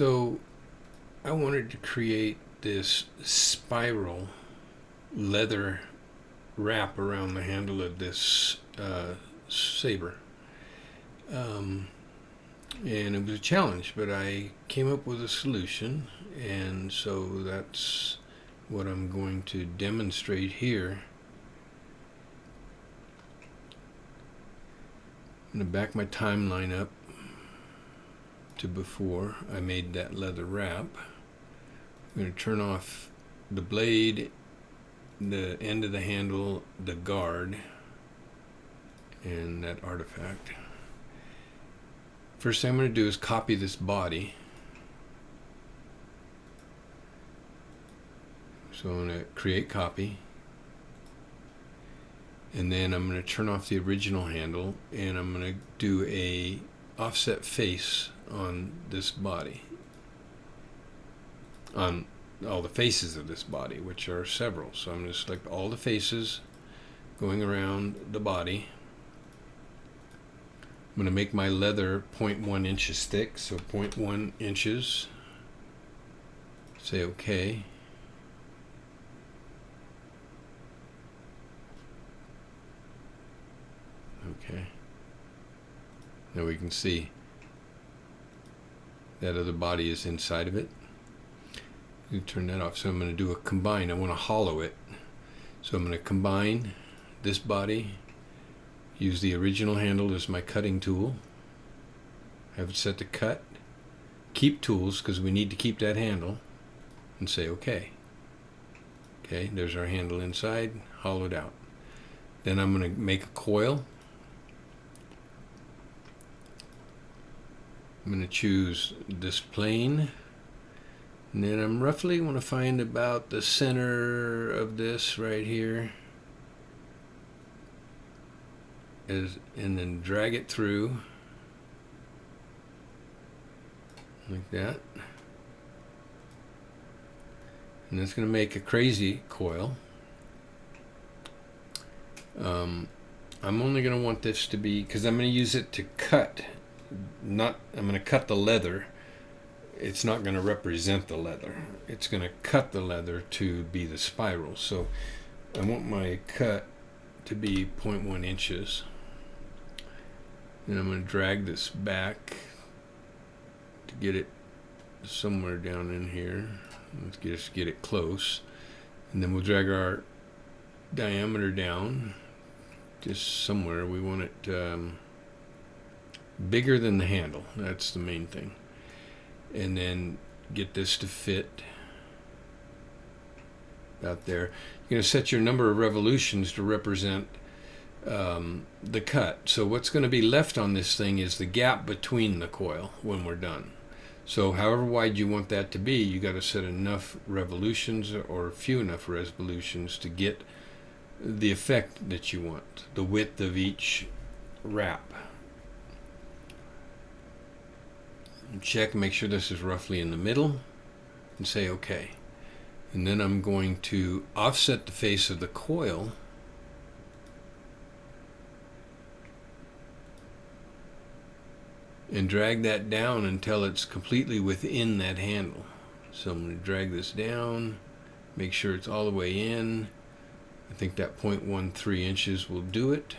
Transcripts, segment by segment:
So I wanted to create this spiral leather wrap around the handle of this saber. And it was a challenge, but I came up with a solution, and so that's what I'm going to demonstrate here. I'm going to back my timeline up to before I made that leather wrap. I'm going to turn off the blade, the end of the handle, the guard, and that artifact. First thing I'm going to do is copy this body. So I'm going to create copy. And then I'm going to turn off the original handle, and I'm going to do a offset face on this body. On all the faces of this body, which are several. So I'm going to select all the faces going around the body. I'm going to make my leather 0.1 inches thick, so 0.1 inches. Say OK. Okay. Now we can see that other body is inside of it. You turn that off. So I'm going to do a combine. I want to hollow it. So I'm going to combine this body. Use the original handle as my cutting tool. Have it set to cut. Keep tools, because we need to keep that handle. And say OK. Okay, there's our handle inside, hollowed out. Then I'm going to make a coil. I'm going to choose this plane. And then I'm roughly want to find about the center of this right here. And then drag it through like that, and that's going to make a crazy coil. I'm only going to want this to be, because I'm going to use it to cut, I'm going to cut the leather. It's not going to represent the leather. It's going to cut the leather to be the spiral. So I want my cut to be 0.1 inches. And I'm going to drag this back to get it somewhere down in here. Let's just get it close. And then we'll drag our diameter down just somewhere. We want it bigger than the handle. That's the main thing. And then get this to fit about there. You're going to set your number of revolutions to represent the cut. So what's going to be left on this thing is the gap between the coil when we're done. So however wide you want that to be, you got to set enough revolutions or few enough revolutions to get the effect that you want, the width of each wrap. Check, make sure this is roughly in the middle, and say OK. And then I'm going to offset the face of the coil and drag that down until it's completely within that handle. So I'm going to drag this down, make sure it's all the way in. I think that 0.13 inches will do it.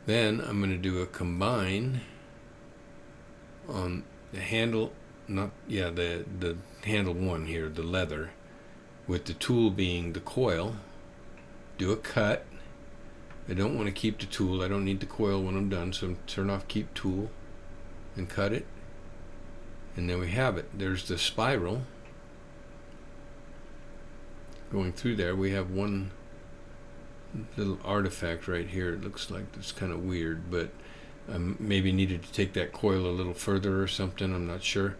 Then I'm going to do a combine on the handle, the handle one here, the leather, with the tool being the coil. Do a cut. I don't want to keep the tool. I don't need the coil when I'm done, so turn off keep tool and cut it. And then we have it. There's the spiral going through there. We have one little artifact right here. It looks like it's kind of weird, but I maybe needed to take that coil a little further or something. I'm not sure.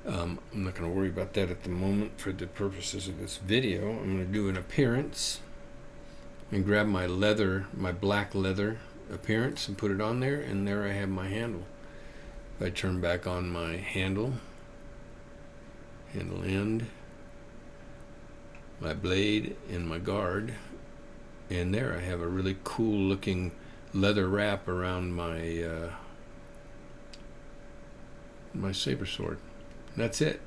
I'm not going to worry about that at the moment for the purposes of this video. I'm going to do an appearance and grab my leather, my black leather appearance, and put it on there, and there I have my handle. If I turn back on my handle end, my blade, and my guard, and there I have a really cool looking leather wrap around my my saber sword. That's it.